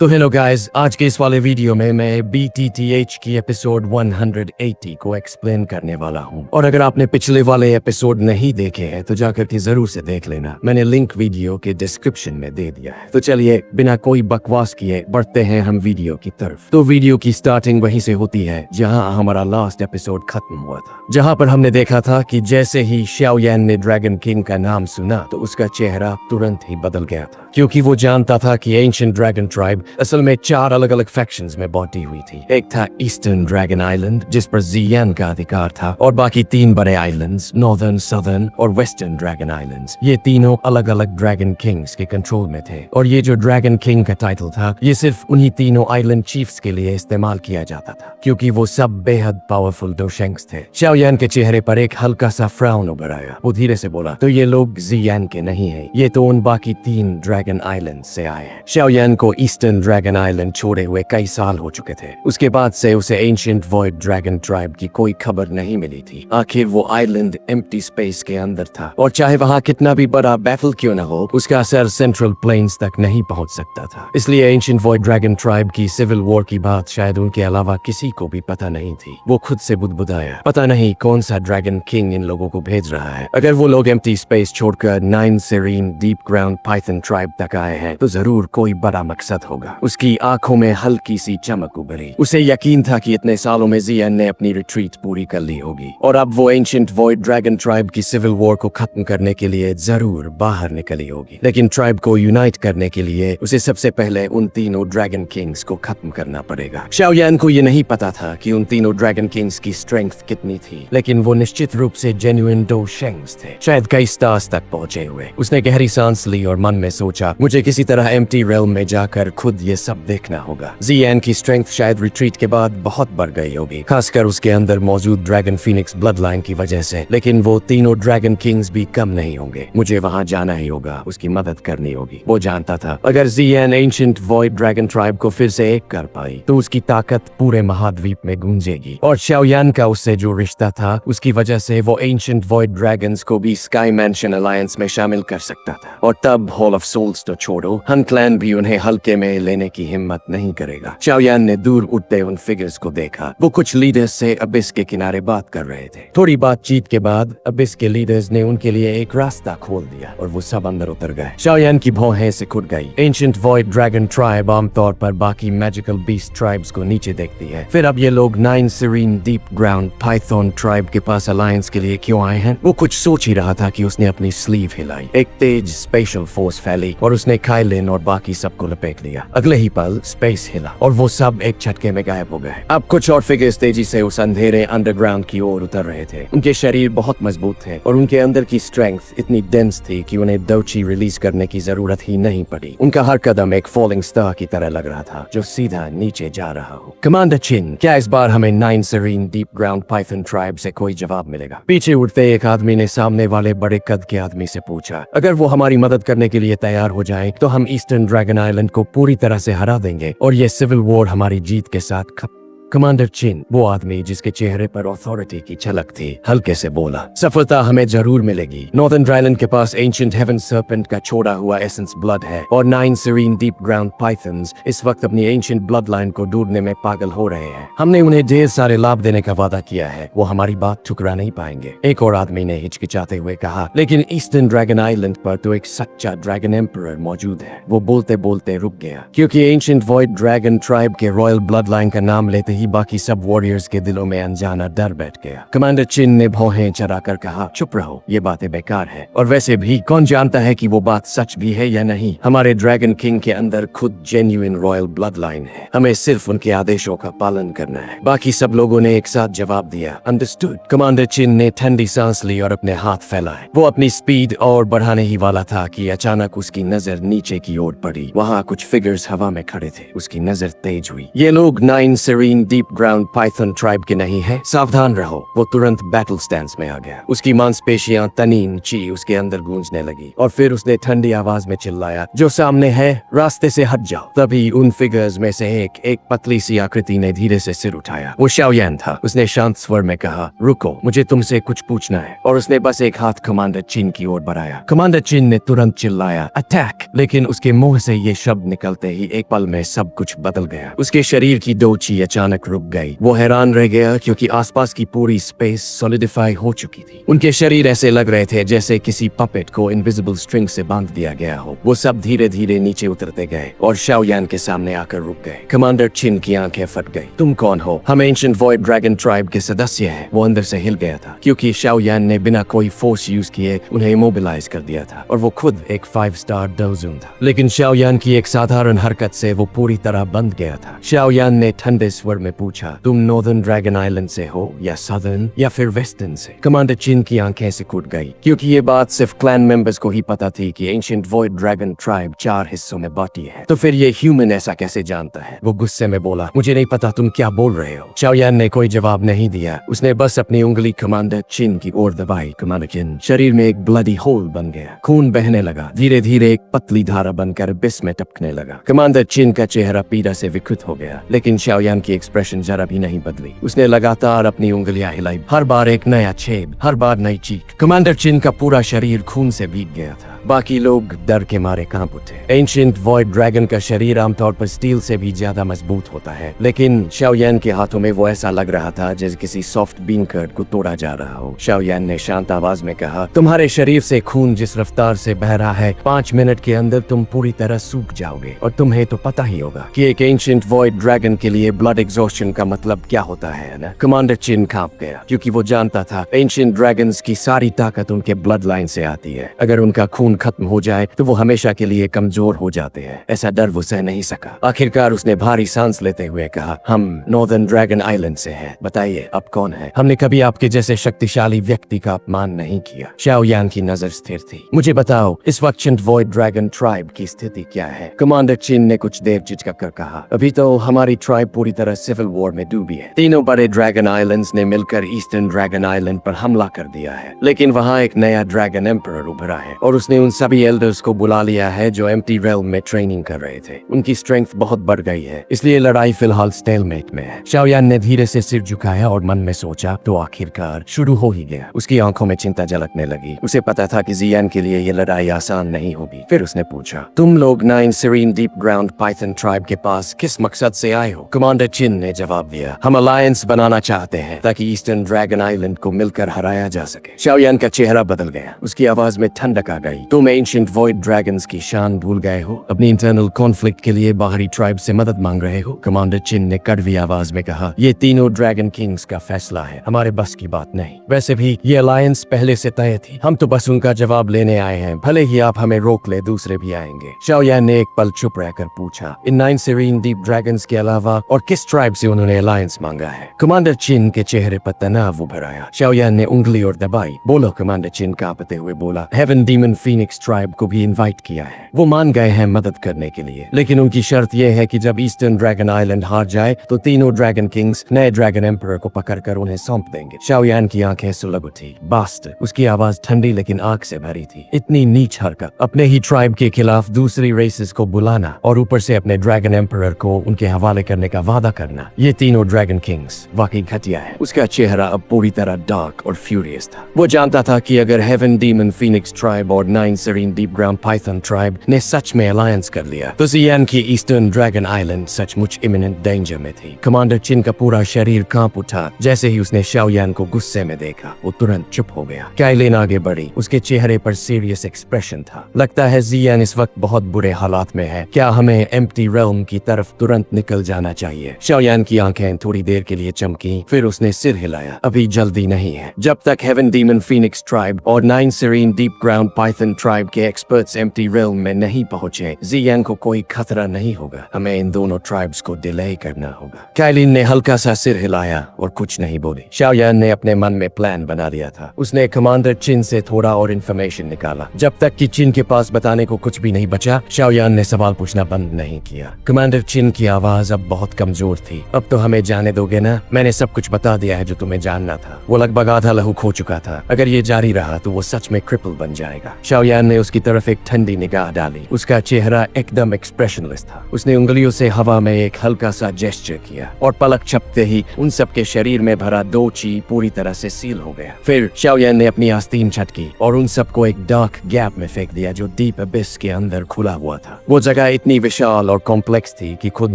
तो hello guys, आज के इस वाले वीडियो में मैं BTTH की एपिसोड 180 को एक्सप्लेन करने वाला हूं। और अगर आपने पिछले वाले एपिसोड नहीं देखे हैं तो जाकर के जरूर से देख लेना, मैंने लिंक वीडियो के डिस्क्रिप्शन में दे दिया है। तो चलिए बिना कोई बकवास किए बढ़ते हैं हम वीडियो की तरफ। तो वीडियो की स्टार्टिंग वहीं से होती है जहाँ हमारा लास्ट एपिसोड खत्म हुआ था, जहाँ पर हमने देखा था कि जैसे ही शाओ यान ने ड्रैगन किंग का नाम सुना तो उसका चेहरा तुरंत ही बदल गया था, क्योंकि वो जानता था कि एंशिएंट ड्रैगन ट्राइब असल में 4 अलग अलग फैक्शंस में बांटी हुई थी। एक था ईस्टर्न ड्रैगन आइलैंड जिस पर जियान का अधिकार था, और बाकी 3 बड़े आइलैंड्स नॉर्दर्न, सदर्न और वेस्टर्न ड्रैगन आइलैंड्स, ये तीनों अलग अलग ड्रैगन किंग्स के कंट्रोल में थे। और ये जो ड्रैगन किंग का टाइटल था ये सिर्फ उन्हीं तीनों आइलैंड चीफ्स के लिए इस्तेमाल किया जाता था, क्योंकि वो सब बेहद पावरफुल डोशेंग्स थे। शाओ यान के चेहरे पर एक हल्का सा फ्राउन उभर आया। वो धीरे से बोला, तो ये लोग जियान के नहीं है, ये तो उन बाकी 3 ड्रैगन आइलैंड से आए हैं। शाओ यान को ईस्टर्न ड्रैगन आइलैंड छोड़े हुए कई साल हो चुके थे। उसके बाद से उसे एंशिएंट वॉइड ड्रैगन ट्राइब की कोई खबर नहीं मिली थी। आखिर वो आइलैंड एम्प्टी स्पेस के अंदर था, और चाहे वहाँ कितना भी बड़ा बैटल क्यों न हो, उसका असर सेंट्रल प्लेन्स तक नहीं पहुँच सकता था। इसलिए एंशिएंट वॉइड ड्रैगन ट्राइब की सिविल वॉर की बात शायद उनके अलावा किसी को भी पता नहीं थी। वो खुद से बुदबुदाया, पता नहीं कौन सा ड्रैगन किंग इन लोगों को भेज रहा है। अगर वो लोग एम्प्टी स्पेस छोड़कर 9 serine deep ground Python tribe तक आए हैं तो जरूर कोई बड़ा मकसद होगा। उसकी आंखों में हल्की सी चमक उभरी। उसे यकीन था कि इतने सालों में जियान ने अपनी रिट्रीट पूरी कर ली होगी, और अब वो एंशिएंट वॉइड ड्रैगन ट्राइब की सिविल वॉर को खत्म करने के लिए जरूर बाहर निकली होगी। लेकिन ट्राइब को यूनाइट करने के लिए उसे सबसे पहले उन तीनों ड्रैगन किंग्स को खत्म करना पड़ेगा। शाओ यान को ये नहीं पता था कि उन तीनों ड्रैगन किंग्स की स्ट्रेंथ कितनी थी, लेकिन वो निश्चित रूप से जेन्युइन डोशेंग्स थे, शायद कई स्टार्स तक पहुंचे हुए। उसने गहरी सांस ली और मन में सोचा, मुझे किसी तरह एम्प्टी रेल्म में जाकर खुद ये सब देखना होगा। जियान की स्ट्रेंथ शायद रिट्रीट के बाद बहुत बढ़ गई होगी, खासकर उसके अंदर मौजूद ड्रैगन फीनिक्स ब्लड लाइन की वजह से, लेकिन वो तीनों ड्रैगन किंग्स भी कम नहीं होंगे। मुझे वहां जाना ही होगा, उसकी मदद करनी होगी। वो जानता था अगर जियान एंशिएंट वॉइड ड्रैगन ट्राइब को फिर से एक कर पाई तो उसकी ताकत पूरे महाद्वीप में गूंजेगी, और शाओ यान का उससे जो रिश्ता था उसकी वजह से वो एंशिएंट वॉइड ड्रैगन्स को भी स्काई मैंशन अलायंस में शामिल कर सकता था। और तब हॉल ऑफ सोल्स तो छोड़ो, हन क्लैन भी उन्हें हल्के में लेने की हिम्मत नहीं करेगा। शाओ यान ने दूर उठते उन फिगर्स को देखा। वो कुछ लीडर्स से अबिस के किनारे बात कर रहे थे। थोड़ी बातचीत के बाद अबिस के लीडर्स ने उनके लिए एक रास्ता खोल दिया और वो सब अंदर उतर गए। शाओ यान की भौहें सिकुड़ गई। एंशिएंट वॉइड ड्रैगन ट्राइब आमतौर पर बाकी मैजिकल बीस्ट ट्राइब्स को नीचे देखती है, फिर अब ये लोग 9 serine deep ground Python tribe के पास अलायंस के लिए क्यों आए हैं? वो कुछ सोच ही रहा था कि उसने अपनी स्लीव हिलाई। एक तेज स्पेशल फोर्स फैली और उसने काइलिन और बाकी सबको लपेट लिया। अगले ही पल स्पेस हिला और वो सब एक झटके में गायब हो गए। अब कुछ और फिगर्स तेजी से उस अंधेरे अंडरग्राउंड की ओर उतर रहे थे। उनके शरीर बहुत मजबूत थे और उनके अंदर की स्ट्रेंथ इतनी डेंस थी कि उन्हें डोची रिलीज करने की जरूरत ही नहीं पड़ी। उनका हर कदम एक फॉलिंग स्टार की तरह लग रहा था जो सीधा नीचे जा रहा हो। कमांडर चिन, क्या इस बार हमें 9 serine deep ground Python tribe से कोई जवाब मिलेगा? पीछे उठते एक आदमी ने सामने वाले बड़े कद के आदमी से पूछा। अगर वो हमारी मदद करने के लिए तैयार हो जाए तो हम ईस्टर्न ड्रैगन आइलैंड को पूरी तरह से हरा देंगे और ये सिविल वॉर हमारी जीत के साथ कमांडर चिन, वो आदमी जिसके चेहरे पर अथॉरिटी की झलक थी, हल्के से बोला, सफलता हमें जरूर मिलेगी। नॉर्दर्न आइलैंड के पास एंशिएंट हेवन सर्पेंट का छोड़ा हुआ एसेंस ब्लड है, और 9 सेरीन डीप ग्राउंड पाइथन्स इस वक्त अपनी एंशिएंट ब्लड लाइन को ढूंढने में पागल हो रहे हैं। हमने उन्हें ढेर सारे लाभ देने का वादा किया है, वो हमारी बात ठुकरा नहीं पाएंगे। एक और आदमी ने हिचकिचाते हुए कहा, लेकिन ईस्टर्न ड्रैगन आइलैंड पर तो एक सच्चा ड्रैगन एम्परर मौजूद है। वो बोलते बोलते रुक गया, क्योंकि एंशिएंट वॉइड ड्रैगन ट्राइब के रॉयल ब्लड लाइन का नाम लेते ही बाकी सब वॉरियर्स के दिलों में अनजाना डर बैठ गया। कमांडर चिन ने भौहें चढ़ाकर कहा, चुप रहो, ये बातें बेकार है, और वैसे भी कौन जानता है कि वो बात सच भी है या नहीं। हमारे ड्रैगन किंग के अंदर खुद जेन्युइन रॉयल ब्लड लाइन है, हमें सिर्फ उनके आदेशों का पालन करना है। बाकी सब लोगों ने एक साथ जवाब दिया, अंडरस्टूड। कमांडर चिन ने ठंडी सांस ली और अपने हाथ फैलाए। वो अपनी स्पीड और बढ़ाने ही वाला था कि अचानक उसकी नजर नीचे की ओर पड़ी। वहाँ कुछ फिगर्स हवा में खड़े थे। उसकी नजर तेज हुई। ये लोग 9 serine deep ground Python tribe के नहीं है, सावधान रहो। वो तुरंत बैटल स्टैंड में आ गया। उसकी मांसपेशियां तनीन ची उसके अंदर गूंजने लगी और फिर उसने ठंडी आवाज में चिल्लाया, जो सामने है रास्ते से हट जाओ। तभी उन फिगर्स में से एक पतली सी आकृति ने धीरे से सिर उठाया। वो शाओयान था। उसने शांत स्वर में कहा, रुको, मुझे तुमसे कुछ पूछना है। और उसने बस एक हाथ कमांडर चिन की ओर बढ़ाया। कमांडर चिन ने तुरंत चिल्लाया, अटैक। लेकिन उसके मुंह से ये शब्द निकलते ही एक पल में सब कुछ बदल गया। उसके शरीर की डोची अचानक रुक गई। वो हैरान रह गया क्योंकि आसपास की पूरी स्पेस सॉलिडिफाई हो चुकी थी। उनके शरीर ऐसे लग रहे थे जैसे किसी पपेट को इनविजिबल स्ट्रिंग से बांध दिया गया हो। वो सब धीरे धीरे नीचे उतरते गए और शाओयान के सामने आकर रुक गए। कमांडर चिन की आंखें फट गई। तुम कौन हो? हम एंशिएंट वॉइड ड्रैगन ट्राइब के सदस्य हैं। वो अंदर से हिल गया था क्योंकि शाओयान ने बिना कोई फोर्स यूज किए उन्हें इमोबिलाइज कर दिया था और वो खुद एक 5 स्टार डोजून था। लेकिन शाओयान की एक साधारण हरकत से वो पूरी तरह बंद गया था। शाओयान ने ठंडे स्वर में पूछा, तुम नॉर्दर्न ड्रैगन आइलैंड से हो या सदर्न या फिर वेस्टर्न से? कमांडर चिन की आंखें सिकुड़ गई क्योंकि ये बात सिर्फ क्लैन मेंबर्स को ही पता थी कि एंशिएंट वॉइड ड्रैगन ट्राइब 4 हिस्सों में बांटी है। तो फिर ये ह्यूमन ऐसा कैसे जानता है? वो गुस्से में बोला, मुझे नहीं पता तुम क्या बोल रहे हो। शाओयान ने कोई जवाब नहीं दिया। उसने बस अपनी उंगली कमांडर चिन की ओर दबाई। कमांडर चिन शरीर में एक ब्लडी होल बन गया। खून बहने लगा। धीरे धीरे एक पतली धारा बनकर बिस में टपकने लगा। कमांडर चिन का चेहरा पीड़ा से विकृत हो गया, लेकिन शाओयान की एक्सप्रेशन जरा भी नहीं बदली। उसने लगातार अपनी उंगलियां हिलाई, हर बार एक नया छेद, हर बार नई चीख। कमांडर चिन का पूरा शरीर खून से भीग गया था। बाकी लोग डर के मारे कांप उठे। एंशिएंट वॉइड ड्रैगन का शरीर आमतौर पर स्टील से भी ज्यादा मजबूत होता है, लेकिन शाओयान के हाथों में वो ऐसा लग रहा था जैसे किसी सॉफ्ट बीन कर्ड को तोड़ा जा रहा हो। शाओयान ने शांत आवाज में कहा, तुम्हारे शरीर से खून जिस रफ्तार से बह रहा है, 5 मिनट के अंदर तुम पूरी तरह सूख जाओगे। और तुम्हें तो पता ही होगा कि एक एंशिएंट वॉइड ड्रैगन के लिए ब्लड एग्जॉस्शन का मतलब क्या होता है ना? कमांडर चिन कांप गया क्योंकि वो जानता था एंशिएंट ड्रैगन्स की सारी ताकत उनके ब्लड लाइन से आती है। अगर उनका खून खत्म हो जाए तो वो हमेशा के लिए कमजोर हो जाते हैं। ऐसा डर वो सह नहीं सका। आखिरकार उसने भारी सांस लेते हुए कहा, हम नॉर्दर्न ड्रैगन आइलैंड से हैं। बताइए आप कौन है? हमने कभी आपके जैसे शक्तिशाली व्यक्ति का अपमान नहीं किया। शाओयान की नजर स्थिर थी। मुझे बताओ इस वक्त एंशिएंट वॉइड ड्रैगन ट्राइब की स्थिति क्या है? कमांडर चिन ने कुछ देर झिझक कर कहा, अभी तो हमारी ट्राइब पूरी तरह सिविल वॉर में डूबी है। तीनों बड़े ड्रैगन आइलैंड्स ने मिलकर ईस्टर्न ड्रैगन आइलैंड पर हमला कर दिया है, लेकिन वहाँ एक नया ड्रैगन एम्परर उभरा है और उसने उन सभी एल्डर्स को बुला लिया है जो एम्प्टी रेल्म में ट्रेनिंग कर रहे थे। उनकी स्ट्रेंथ बहुत बढ़ गई है, इसलिए लड़ाई फिलहाल स्टेलमेट में है। शाओयान ने धीरे से सिर झुकाया और मन में सोचा, तो आखिरकार शुरू हो ही गया। उसकी आंखों में चिंता झलकने लगी। उसे पता था कि जियान के लिए ये लड़ाई आसान नहीं होगी। फिर उसने पूछा, तुम लोग 9 serine deep ground Python tribe के पास किस मकसद से आए हो? कमांडर चिन ने जवाब दिया, हम अलायंस बनाना चाहते हैं ताकि ईस्टर्न ड्रैगन आइलैंड को मिलकर हराया जा सके। शाओयान का चेहरा बदल गया। उसकी आवाज में ठंडक आ गई। तुम एंशिएंट वॉइड ड्रैगन्स की शान भूल गए हो? अपनी इंटरनल कॉन्फ्लिक्ट के लिए बाहरी ट्राइब से मदद मांग रहे हो? कमांडर चिन ने कड़वी आवाज में कहा, ये तीनों ड्रैगन किंग्स का फैसला है, हमारे बस की बात नहीं। वैसे भी ये अलायंस पहले से तय थी। हम तो बस उनका जवाब लेने आए हैं। भले ही आप हमें रोक ले, दूसरे भी आएंगे। शाओयान ने एक पल चुप रहकर पूछा, इन 9 सीरीन डीप ड्रैगन्स के अलावा और किस ट्राइब से उन्होंने अलायंस मांगा है? कमांडर चिन के चेहरे पर तनाव उभर आया। शाओयान ने उंगली और दबाई। बोलो। कमांडर चिन कांपते हुए बोला, हेवन डीमन फीनिक्स ट्राइब को भी इनवाइट किया है। वो मान गए हैं मदद करने के लिए, लेकिन उनकी शर्त यह है कि जब ईस्टर्न ड्रैगन आइलैंड हार जाए तो तीनों ड्रैगन किंग्स नए ड्रैगन एम्परर को पकड़कर उन्हें सौंप देंगे। शाओयान की आंखें सुलग उठी। बास्ट। उसकी आवाज ठंडी लेकिन आग से भरी थी। इतनी नीच हरकत, अपने ही ट्राइब के खिलाफ दूसरी रेसेस को बुलाना और ऊपर से अपने ड्रैगन एम्परर को उनके हवाले करने का वादा करना। ये तीनों ड्रैगन किंग्स वाकई घटिया है। उसका चेहरा अब पूरी तरह डार्क और फ्यूरियस था। वो जानता था कि अगर हेवन डीमन फीनिक्स ट्राइब और 9 serine deep ground Python Tribe ने सच में अलायंस कर लिया तो जियान की ईस्टर्न ड्रैगन आइलैंड सचमुच इमिनेंट डेंजर में थी। कमांडर चिन का पूरा शरीर कांप उठा जैसे ही उसने शाओयान को गुस्से में देखा। वो तुरंत चुप हो गया। काइलिन आगे बढ़ी। उसके चेहरे पर सीरियस एक्सप्रेशन था। लगता है जियान इस वक्त बहुत बुरे हालात में है। क्या हमें एम्प्टी रेल्म की तरफ तुरंत निकल जाना चाहिए? शाओयान की आंखें थोड़ी देर के लिए चमकी, फिर उसने सिर हिलाया। अभी जल्दी नहीं है। जब तक हेवन डीमन फीनिक्स ट्राइब और 9 serine deep ground Python tribe के एक्सपर्ट्स एम्प्टी रेल्म में नहीं पहुंचे, जियांग को कोई खतरा नहीं होगा। हमें इन दोनों ट्राइब्स को डिले करना होगा। काइलिन ने हल्का सा सिर हिलाया और कुछ नहीं बोली। शाओयान ने अपने मन में प्लान बना लिया था। उसने कमांडर चिन से थोड़ा और इन्फॉर्मेशन निकाला। जब तक कि चिन के पास बताने को कुछ भी नहीं बचा, शाओयान ने सवाल पूछना बंद नहीं किया। कमांडर चिन की आवाज अब बहुत कमजोर थी। अब तो हमें जाने दोगे ना? मैंने सब कुछ बता दिया है जो तुम्हें जानना था। वो लगभग आधा लहू खो चुका था। अगर ये जारी रहा तो वो सच में क्रिपल बन जाएगा। शाओयान ने उसकी तरफ एक ठंडी निगाह डाली। उसका चेहरा एकदम एक्सप्रेशनलेस था। उसने उंगलियों से हवा में एक हल्का सा जेस्चर किया और पलक झपकते ही उन सबके शरीर में भरा दो ची पूरी तरह से सील हो गया। फिर शाओयान ने अपनी आस्तीन झटकी और उन सबको एक डार्क गैप में फेंक दिया जो डीप अबिस के अंदर खुला हुआ था। वो जगह इतनी विशाल और कॉम्प्लेक्स थी कि खुद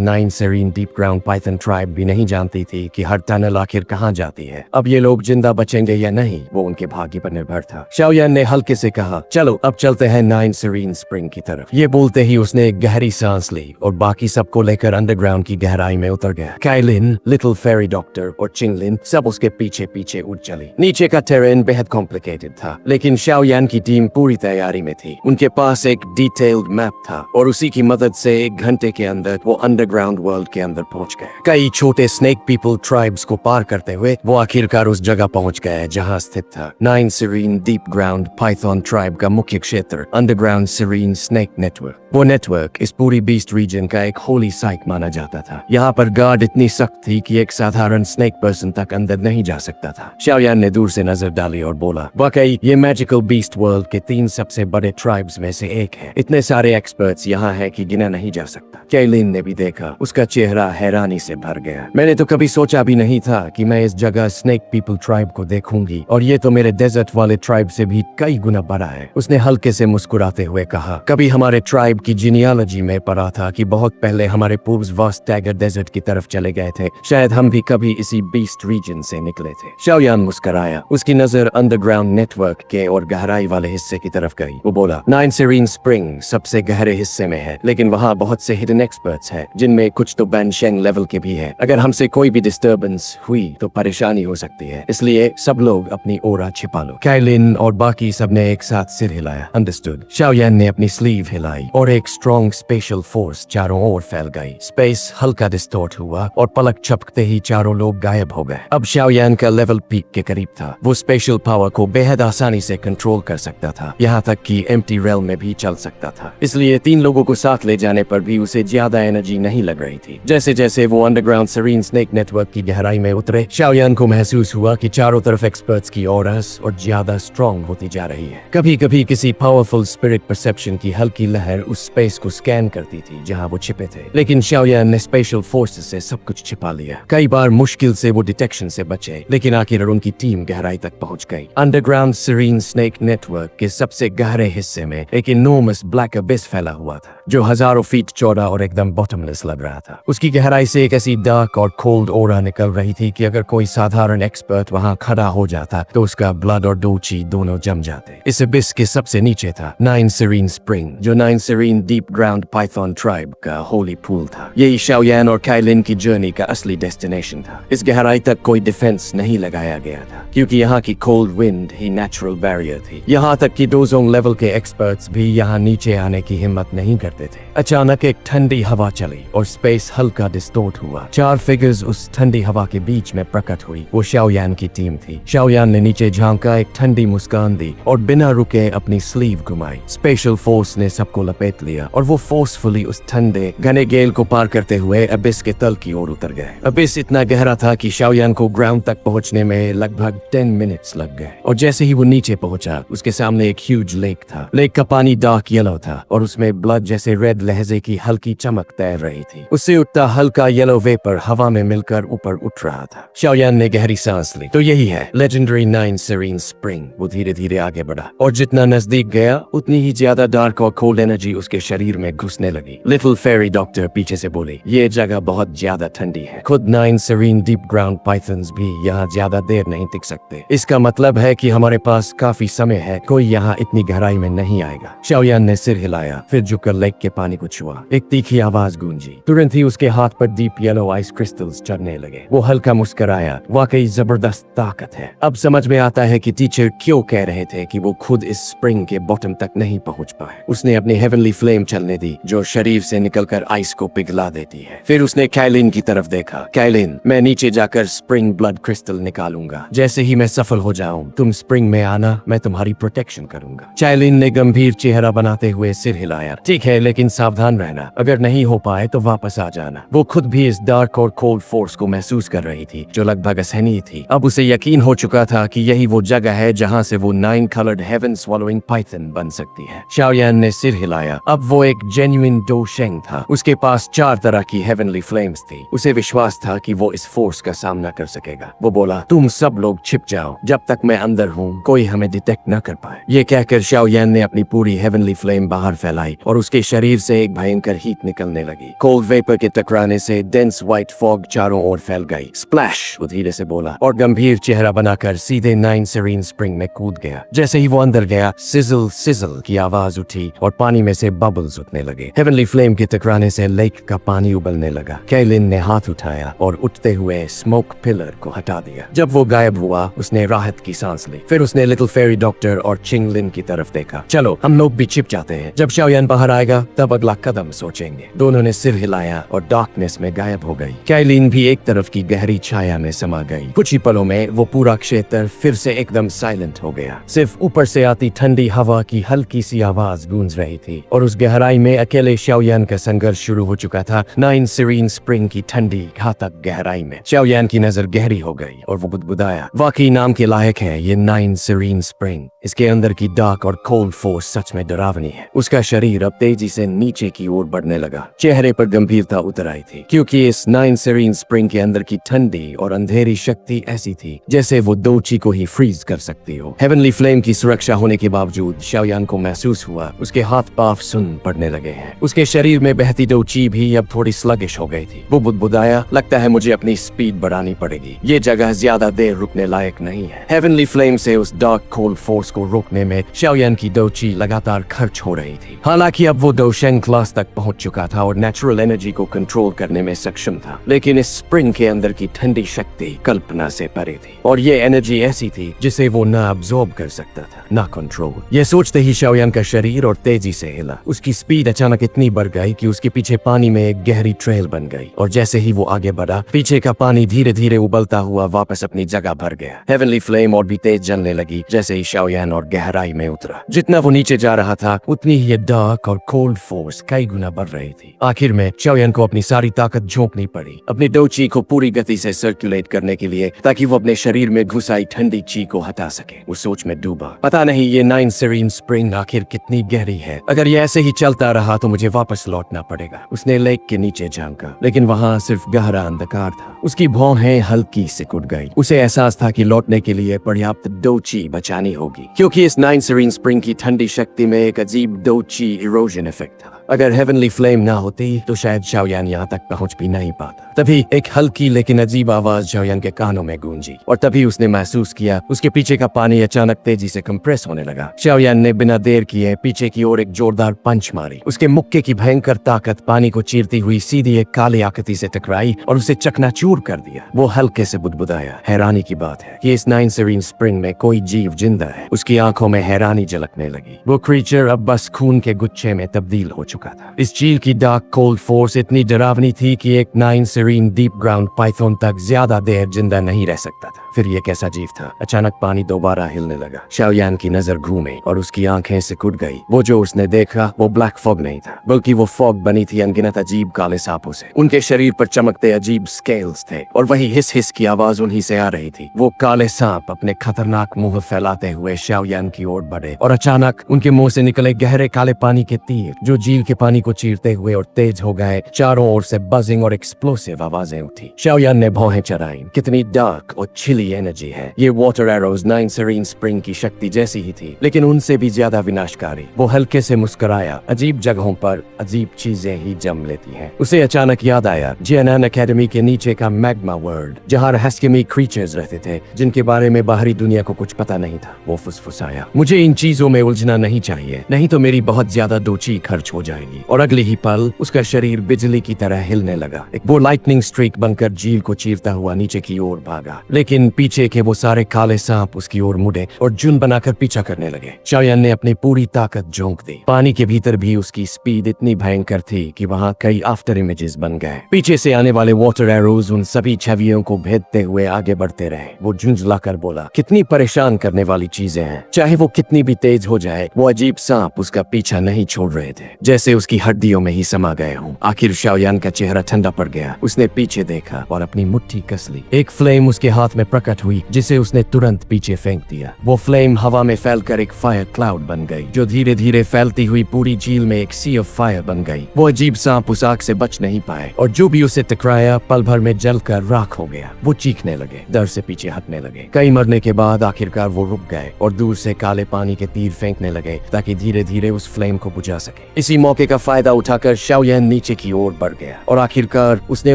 9 serine deep ground Python tribe भी नहीं जानती थी कि हर टनल आखिर कहाँ जाती है। अब ये लोग जिंदा बचेंगे या नहीं, वो उनके भाग्य पर निर्भर था। शाओयान ने हल्के से कहा, चलो अब चलते हैं 9 सेरीन स्प्रिंग की तरफ। ये बोलते ही उसने एक गहरी सांस ली और बाकी सबको लेकर अंडरग्राउंड की गहराई में उतर गया। काइलिन, लिटिल फेरी डॉक्टर और चिंगलिन सब उसके पीछे पीछे उड़ चली। नीचे का टेरेन बेहद कॉम्प्लिकेटेड था, लेकिन शाओयान की टीम पूरी तैयारी में थी। उनके पास एक डिटेल्ड मैप था और उसी की मदद से 1 घंटे के अंदर वो अंडरग्राउंड वर्ल्ड के अंदर पहुंच गए। कई छोटे स्नेक पीपल ट्राइब्स को पार करते हुए वो आखिरकार उस जगह पहुंच गए जहां स्थित था 9 serine deep ground Python tribe का मुख्य क्षेत्र, अंडरग्राउंड सेरीन स्नेक नेटवर्क। वो नेटवर्क इस पूरी बीस्ट रीजन का एक होली साइट माना जाता था। यहाँ पर गार्ड इतनी सख्त थी कि एक साधारण स्नेक पर्सन तक अंदर नहीं जा सकता था। शाओयान ने दूर से नजर डाली और बोला, वाकई ये मैजिकल बीस्ट वर्ल्ड के 3 सबसे बड़े ट्राइब्स में से एक है। इतने सारे एक्सपर्ट्स यहाँ है कि गिना नहीं जा सकता। काइलिन ने भी देखा। उसका चेहरा हैरानी से भर गया। मैंने तो कभी सोचा भी नहीं था कि मैं इस जगह स्नेक पीपल ट्राइब को देखूंगी, और ये तो मेरे डेजर्ट वाले ट्राइब से भी कई गुना बड़ा है। उसने हल्के से मुस्कुराते हुए कहा, कभी हमारे ट्राइब की जीनियोलॉजी में पढ़ा था कि बहुत पहले हमारे पूर्वज वास्ट टैगर डेजर्ट की तरफ चले गए थे। शायद हम भी कभी इसी बीस्ट रीजन से निकले थे। शाओयान मुस्कुराया। उसकी नजर अंडरग्राउंड नेटवर्क के और गहराई वाले हिस्से की तरफ गई। वो बोला, 9 सेरीन स्प्रिंग सबसे गहरे हिस्से में है, लेकिन वहाँ बहुत से हिडन एक्सपर्ट्स हैं, जिनमें कुछ तो बैनशेंग लेवल के भी हैं। अगर हमसे कोई भी डिस्टर्बेंस हुई तो परेशानी हो सकती है, इसलिए सब लोग अपनी ओरा छिपा लो। काइलिन और बाकी सबने एक साथ सिर हिलाया। अंडरस्टूड। शाओयान ने अपनी स्लीव हिलाई और एक स्ट्रॉन्ग स्पेशल फोर्स चारों ओर फैल गई। स्पेस हल्का डिस्टॉर्ट हुआ और पलक झपकते ही चारों लोग गायब हो गए। अब शाओयान का लेवल पीक के करीब था। वो स्पेशल पावर को बेहद आसानी से कंट्रोल कर सकता था, यहाँ तक कि एम्प्टी रेल्म में भी चल सकता था। इसलिए 3 लोगों को साथ ले जाने पर भी उसे ज्यादा एनर्जी नहीं लग रही थी। जैसे जैसे वो अंडरग्राउंड सेरीन स्नेक नेटवर्क की गहराई में उतरे, शाओयान को महसूस हुआ कि चारों तरफ एक्सपर्ट्स की ऑरस और ज्यादा स्ट्रॉन्ग होती जा रही है। कभी कभी किसी पावरफुल स्पिरिट परसेप्शन की हल्की लहर उस स्पेस को स्कैन करती थी जहां वो छिपे थे, लेकिन शाओयान ने स्पेशल फोर्सेस से सब कुछ छिपा लिया। कई बार मुश्किल से वो डिटेक्शन से बचे, लेकिन आखिर उनकी टीम गहराई तक पहुंच गई। अंडरग्राउंड सेरीन स्नेक नेटवर्क के सबसे गहरे हिस्से में एक इनॉर्मस ब्लैक अबिस फैला हुआ था, जो हजारों फीट चौड़ा और एकदम बॉटमलेस लग रहा था। उसकी गहराई से एक ऐसी डार्क और कोल्ड ओरा निकल रही थी कि अगर कोई साधारण एक्सपर्ट वहां खड़ा हो जाता तो उसका ब्लड और डोची दोनों जम जाते। इस अबिस के सबसे नीचे था 9 सेरीन स्प्रिंग, जो 9 serine deep ground Python tribe का होली पूल था। यही शाओयान और काइलिन की जर्नी का असली डेस्टिनेशन था। इस गहराई तक कोई डिफेंस नहीं लगाया गया था, क्योंकि यहाँ की कोल्ड विंड ही नेचुरल बैरियर थी। यहाँ तक कि डोजोंग लेवल के एक्सपर्ट्स भी यहाँ नीचे आने की हिम्मत नहीं करते थे। अचानक एक ठंडी हवा चली और स्पेस हल्का डिस्टॉर्ट हुआ। 4 फिगर्स उस ठंडी हवा के बीच में प्रकट हुई। वो शाओयान की टीम थी। शाओयान ने नीचे झांका, एक ठंडी मुस्कान दी और बिना रुके अपनी स्लीव घुमाई। स्पेशल फोर्स ने सबको लपेट लिया और वो फोर्सफुली उस ठंडे घने गेल को पार करते हुए अबिस के तल की ओर उतर गए। अबिस इतना गहरा था कि शाओयान को ग्राउंड तक पहुंचने में लगभग 10 मिनट्स लग गए। और जैसे ही वो नीचे पहुंचा, उसके सामने एक ह्यूज लेक था। लेक का पानी डार्क येलो था और उसमें ब्लड जैसे रेड लहजे की हल्की चमक तैर रही थी। उससे उठता हल्का येलो वेपर हवा में मिलकर ऊपर उठ रहा था। शाओयान ने गहरी सांस ली। तो यही है लेजेंडरी 9 सेरीन स्प्रिंग। वो धीरे धीरे आगे बढ़ा और जितना नजदीक गया उतनी ही ज्यादा डार्क और कोल्ड एनर्जी उसके शरीर में घुसने लगी। लिटिल फेरी डॉक्टर पीछे से बोली, ये जगह बहुत ज्यादा ठंडी है। खुद 9 सेरीन डीप ग्राउंड पाइथन्स भी यहाँ ज्यादा देर नहीं टिक सकते। इसका मतलब है कि हमारे पास काफी समय है। कोई यहाँ इतनी गहराई में नहीं आएगा। शाओयान ने सिर हिलाया, फिर झुककर लेक के पानी को छुआ। एक तीखी आवाज गूंजी। तुरंत ही उसके हाथ पर डीप येलो आइस क्रिस्टल्स चढ़ने लगे। वो हल्का मुस्कुराया। वाकई जबरदस्त ताकत है। अब समझ में आता है कि टीचर क्यों कह रहे थे कि वो खुद इस स्प्रिंग स्प्रिंग के बॉटम तक नहीं पहुंच पाए। उसने अपनी हेवनली फ्लेम चलने दी जो शरीर से निकलकर आइस को पिघला देती है। फिर उसने काइलिन की तरफ देखा। काइलिन, मैं नीचे जाकर स्प्रिंग ब्लड क्रिस्टल निकालूंगा। जैसे ही मैं सफल हो जाऊं, तुम स्प्रिंग में आना, मैं तुम्हारी प्रोटेक्शन करूंगा। काइलिन ने गंभीर चेहरा बनाते हुए सिर हिलाया। ठीक है, लेकिन सावधान रहना, अगर नहीं हो पाए तो वापस आ जाना। वो खुद भी इस डार्क और कोल्ड फोर्स को महसूस कर रही थी जो लगभग असहनीय थी। अब उसे यकीन हो चुका था कि यही वो जगह है जहां से वो 9 कलर्ड हेवन स्वॉलोइंग पाइथन बन सकती है। शाओयान ने सिर हिलाया। अब वो एक जेन्युइन डो शेंग था। उसके पास 4 तरह की हेवनली फ्लेम्स थी। उसे विश्वास था कि वो इस फोर्स का सामना कर सकेगा। वो बोला, तुम सब लोग छिप जाओ, जब तक मैं अंदर हूँ कोई हमें डिटेक्ट न कर पाए। ये कहकर शाओयान ने अपनी पूरी हेवनली फ्लेम बाहर फैलाई और उसके शरीर से एक भयंकर हीट निकलने लगी। कोल्ड वेपर के टकराने से डेंस व्हाइट फॉग चारों ओर फैल गई। स्प्लैश, वो धीरे से बोला और गंभीर चेहरा बनाकर सीधे 9 सेरीन स्प्रिंग में कूद गया। जैसे ही वो अंदर गया, सिजल सिजल की आवाज उठी और पानी में से बबल्स उठने लगे। हेवनली फ्लेम के टकराने से लेक का पानी उबलने लगा। काइलिन ने हाथ उठाया और उठते हुए स्मोक पिलर को हटा दिया। जब वो गायब हुआ, उसने राहत की सांस ली। फिर उसने लिटिल फेरी डॉक्टर और चिंगलिन की तरफ देखा। चलो, हम लोग भी छिप जाते हैं। जब शाओयान बाहर आएगा तब अगला कदम सोचेंगे। दोनों ने सिर हिलाया और डार्कनेस में गायब हो गई। काइलिन भी एक तरफ की गहरी छाया में समा गई। कुछ ही पलों में वो पूरा क्षेत्र फिर से एकदम साइलेंट हो गया। सिर्फ ऊपर से आती ठंडी हवा की हल्की सी आवाज गूंज रही थी और उस गहराई में अकेले शाओयान का संघर्ष शुरू हो चुका था। 9 सेरीन स्प्रिंग की ठंडी घातक गहराई में शाओयान की नजर गहरी हो गई और वो बुदबुदाया, वाकई नाम के लायक है ये 9 सेरीन स्प्रिंग। इसके अंदर की डार्क और कोल्ड फोर्स सच में डरावनी है। उसका शरीर अब तेजी से नीचे की ओर बढ़ने लगा। चेहरे पर गंभीरता उतर आई थी क्योंकि इस 9 सेरीन स्प्रिंग के अंदर की ठंडी और अंधेरी शक्ति ऐसी थी जैसे वो दोची को ही फ्रीज कर सकती हो। हेवनली फ्लेम की सुरक्षा होने के बावजूद शाओयान को महसूस हुआ उसके हाथ पांव सुन्न पड़ने लगे हैं। उसके शरीर में बहती दोची भी अब थोड़ी स्लगिश हो गई थी। वो बुदबुदाया, लगता है मुझे अपनी स्पीड बढ़ानी पड़ेगी। ये जगह ज्यादा देर रुकने लायक नहीं है। हेवनली फ्लेम से उस डार्क कोल्ड फोर्स को रोकने में शाओयान की दोची लगातार खर्च हो रही थी। हालांकि अब वो डोशेंग क्लास तक पहुंच चुका था और नेचुरल एनर्जी को कंट्रोल करने में सक्षम था, लेकिन इस स्प्रिंग के अंदर की ठंडी शक्ति कल्पना से परे थी और ये एनर्जी ऐसी थी जिसे वो न अब्सॉर्ब कर सकता था न कंट्रोल। ये सोचते ही शाओयान का शरीर और तेजी से हिला। उसकी स्पीड अचानक इतनी बढ़ गई कि उसके पीछे पानी में एक गहरी ट्रेल बन गई और जैसे ही वो आगे बढ़ा, पीछे का पानी धीरे धीरे उबलता हुआ वापस अपनी जगह भर गया। हेवनली फ्लेम और भी तेज जलने लगी जैसे ही शाओयान और गहराई में उतरा। जितना वो नीचे जा रहा था उतनी ही ये डार्क और कोल्ड फोर्स कई गुना बढ़ रही थी। आखिर में शाओयान को अपनी सारी ताकत झोंकनी पड़ी अपनी डोची को पूरी गति से सर्कुलेट करने के लिए, ताकि वो अपने शरीर में घुसाई ठंडी ची को हटा सके। वो सोच में डूबा, पता नहीं ये 9 सेरीन स्प्रिंग आखिर कितनी गहरी है। अगर ये ऐसे ही चलता रहा तो मुझे वापस लौटना पड़ेगा। उसने लेक के नीचे झांका, लेकिन वहाँ सिर्फ गहरा अंधकार था। उसकी भौहें हल्की सिकुड़ गई। उसे एहसास था कि लौटने के लिए पर्याप्त डोची बचानी होगी, क्योंकि इस 9 सेरीन स्प्रिंग की ठंडी शक्ति में एक अजीब डोची इरोजन इफेक्ट था। अगर हेवनली फ्लेम ना होती तो शायद शाओयान यहाँ तक पहुँच भी नहीं पाता। तभी एक हल्की लेकिन अजीब आवाज शाओयान के कानों में गूंजी और तभी उसने महसूस किया उसके पीछे का पानी अचानक तेजी से कंप्रेस होने लगा। शाओयान ने बिना देर किए पीछे की ओर एक जोरदार पंच मारी। उसके मुक्के की भयंकर ताकत पानी को चीरती हुई सीधी एक काली आकृति से टकराई और उसे चकनाचूर कर दिया। वो हल्के से बुदबुदाया, हैरानी की बात है कि इस 9 सेरीन स्प्रिंग में कोई जीव जिंदा है। उसकी आंखों में हैरानी झलकने लगी। वो क्रीचर अब बस खून के गुच्छे में तब्दील हो चुका था। इस चील की डार्क कोल्ड फोर्स इतनी डरावनी थी कि एक 9 सेरीन डीप ग्राउंड पाइथन तक ज्यादा देर जिंदा नहीं रह सकता था। फिर ये कैसा जीव था? अचानक पानी दोबारा हिलने लगा। शाओयान की नजर घूमी और उसकी आंखें सिकुड़ गई। वो जो उसने देखा वो ब्लैक फॉग नहीं था, बल्कि वो फॉग बनी थी अनगिनत अजीब काले सांपों से। उनके शरीर पर चमकते अजीब स्केल्स थे और वही हिस हिस की आवाज उन्हीं से आ रही थी। वो काले सांप अपने खतरनाक मुंह फैलाते हुए शाओयान की ओर बढ़े और अचानक उनके मुंह से निकले गहरे काले पानी के तीर जो झील के पानी को चीरते हुए और तेज हो गए। चारों ओर से बजिंग और एक्सप्लोसिव आवाजें उठी। शाओयान ने भौहें चढ़ाई। कितनी डार्क और चिली एनर्जी है। ये वाटर एरोज 9 सेरीन स्प्रिंग की शक्ति जैसी ही थी, लेकिन उनसे भी ज्यादा विनाशकारी। वो हल्के से मुस्कुराया। अजीब जगहों पर अजीब चीजें ही जम लेती हैं। उसे अचानक याद आया जियानान एकेडमी के नीचे का मैग्मा वर्ल्ड, जहाँ रहस्यमयी क्रीचर्स रहते थे जिनके बारे में बाहरी दुनिया को कुछ पता नहीं था। वो फुसफुसाया, मुझे इन चीजों में उलझना नहीं चाहिए, नहीं तो मेरी बहुत ज्यादा दोची खर्च हो जाएगी। और अगले ही पल उसका शरीर बिजली की तरह हिलने लगा। एक वो लाइटनिंग स्ट्रीक बनकर झील को चीरता हुआ नीचे की ओर भागा। लेकिन पीछे के वो सारे काले सांप उसकी ओर मुड़े और झुंड बनाकर पीछा करने लगे। शाओयान ने अपनी पूरी ताकत झोंक दी। पानी के भीतर भी उसकी स्पीड इतनी भयंकर थी कि वहाँ कई आफ्टर इमेजेस बन गए। पीछे से आने वाले वाटर एरोज उन सभी छवियों को भेदते हुए आगे बढ़ते रहे। वो झुंझलाकर बोला, कितनी परेशान करने वाली चीजें हैं। चाहे वो कितनी भी तेज हो जाए, वो अजीब सांप उसका पीछा नहीं छोड़ रहे थे, जैसे उसकी हड्डियों में ही समा गए हों। आखिर शाओयान का चेहरा ठंडा पड़ गया। उसने पीछे देखा और अपनी मुट्ठी कस ली। एक फ्लेम उसके हाथ में प्रकट हुई, जिसे उसने तुरंत पीछे फेंक दिया। वो फ्लेम हवा में फैलकर एक फायर क्लाउड बन गई, जो धीरे धीरे फैलती हुई पूरी झील में एक सी ऑफ फायर बन गई। वो अजीब सांप उस आग से बच नहीं पाए और जो भी उसे टकराया पल भर में जलकर राख हो गया। वो चीखने लगे, डर से पीछे हटने लगे। कई मरने के बाद आखिरकार वो रुक गए और दूर से काले पानी के तीर फेंकने लगे ताकि धीरे धीरे उस फ्लेम को बुझा सके। इसी मौके का फायदा उठाकर शाओयान नीचे की ओर बढ़ गया और आखिरकार उसने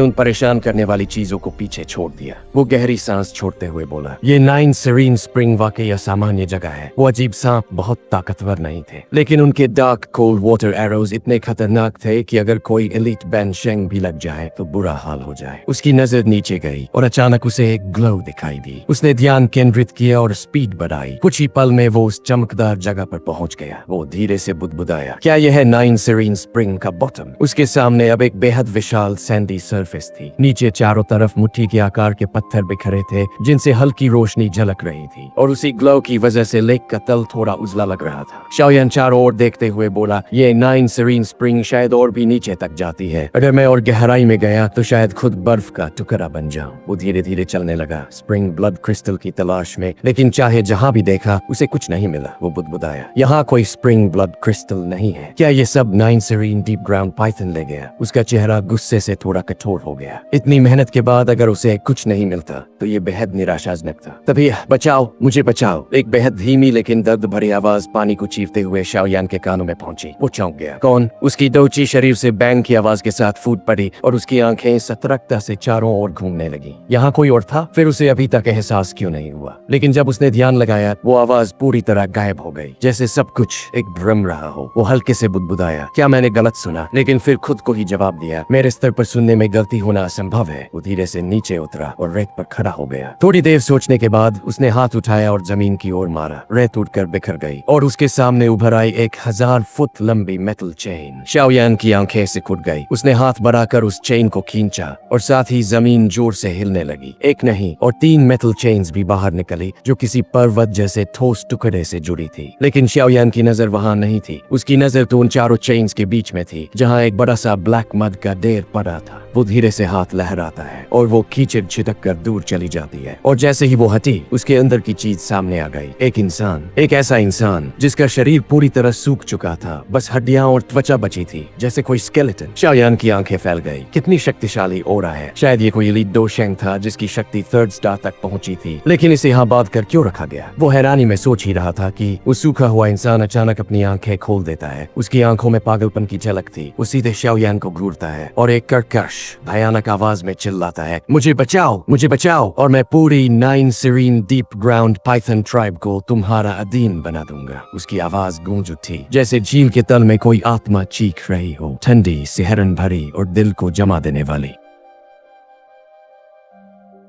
उन परेशान करने वाली चीजों को पीछे छोड़ दिया। वो गहरी सांस छोड़ते हुए बोला, ये 9 सेरीन स्प्रिंग वाकई असामान्य जगह है। वो अजीब सांप बहुत ताकतवर नहीं थे, लेकिन उनके डार्क कोल्ड वाटर एरोज इतने खतरनाक थे कि अगर कोई एलीट बैंशेंग भी लग जाए तो बुरा हाल हो जाए। उसकी नजर नीचे गई और अचानक उसे एक ग्लो दिखाई दी। उसने ध्यान केंद्रित किया और स्पीड बढ़ाई। कुछ ही पल में वो उस चमकदार जगह पर पहुंच गया। वो धीरे से बुदबुदाया, क्या यह है 9 सेरीन स्प्रिंग का बॉटम? उसके सामने अब एक बेहद विशाल सैंडी सरफेस थी। नीचे चारों तरफ मुट्ठी के आकार के पत्थर बिखरे थे, जिनसे हल्की रोशनी झलक रही थी और उसी ग्लो की वजह से लेक का तल थोड़ा उजला लग रहा था। शाओयान चारों ओर देखते हुए बोला, ये 9 सेरीन स्प्रिंग शायद और भी नीचे तक जाती है। अगर मैं और गहराई में गया तो शायद खुद बर्फ का टुकड़ा बन जाऊं। वो धीरे धीरे चलने लगा, स्प्रिंग ब्लड क्रिस्टल की तलाश में, लेकिन चाहे जहां भी देखा उसे कुछ नहीं मिला। वो बुदबुदाया, यहाँ कोई स्प्रिंग ब्लड क्रिस्टल नहीं है। क्या ये सब 9 सेरीन डीप ग्राउंड पाइथन ले गया? उसका चेहरा गुस्से से थोड़ा कठोर हो गया। इतनी मेहनत के बाद अगर उसे कुछ नहीं मिलता तो ये बेहद निराशाजनक था। तभी बचाओ, मुझे बचाओ, एक बेहद धीमी लेकिन दर्द भरी आवाज पानी को चीरते हुए शाओयान के कानों में पहुंची। वो चौंक गया। कौन? उसकी दोची शरीर से बैंग की आवाज के साथ फूट पड़ी और उसकी आंखें सतर्कता से चारों ओर घूमने लगी। यहाँ कोई और था? फिर उसे अभी तक एहसास क्यों नहीं हुआ, लेकिन जब उसने ध्यान लगाया वो आवाज पूरी तरह गायब हो गई, जैसे सब कुछ एक भ्रम रहा हो। वो हल्के से बुदबुदाया, क्या मैंने गलत सुना? लेकिन फिर खुद को ही जवाब दिया, मेरे स्तर पर सुनने में गलती होना असंभव है। वो धीरे से नीचे उतरा और रेत पर खड़ा हो गया। थोड़ी देर सोचने के बाद उसने हाथ उठाया और जमीन की ओर मारा। रेत उठकर बिखर गई और उसके सामने उभर आई एक 1000 फुट लंबी मेटल चेन। शाओयान की आंखें सिकुड़ गई। उसने हाथ बढ़ाकर उस चेन को खींचा और साथ ही जमीन जोर से हिलने लगी। एक नहीं और 3 मेटल चेन्स भी बाहर निकली, जो किसी पर्वत जैसे ठोस टुकड़े से जुड़ी थी। लेकिन शाओयान की नजर वहां नहीं थी। उसकी नजर तो उन चारों चेन्स के बीच में थी, जहां एक बड़ा सा ब्लैक मड का ढेर पड़ा था। वो धीरे से हाथ लहराता है और वो कीचड़ छिटक कर दूर चली जाती है और जैसे ही वो हटी उसके अंदर की चीज सामने आ गई। एक इंसान, एक ऐसा इंसान जिसका शरीर पूरी तरह सूख चुका था, बस हड्डियां और त्वचा बची थी, जैसे कोई स्केलेटन। शाओयान की आंखें फैल गई। कितनी शक्तिशाली ओरा है। शायद ये कोई एलीट डोशेंग था जिसकी शक्ति 3rd स्टार तक पहुंची थी, लेकिन इसे यहाँ बांध कर क्यों रखा गया? वो हैरानी में सोच ही रहा था कि वो सूखा हुआ इंसान अचानक अपनी आंखें खोल देता है। उसकी आंखों में पागलपन की झलक थी। वो सीधे शाओयान को घूरता है और एक कर्कश भयानक आवाज में चिल्लाता है, मुझे बचाओ, मुझे बचाओ, और मैं पूरी 9 serine deep ground Python tribe को तुम्हारा अधीन बना दूंगा। उसकी आवाज गूंज उठी जैसे झील के तल में कोई आत्मा चीख रही हो, ठंडी, सिहरन भरी और दिल को जमा देने वाली।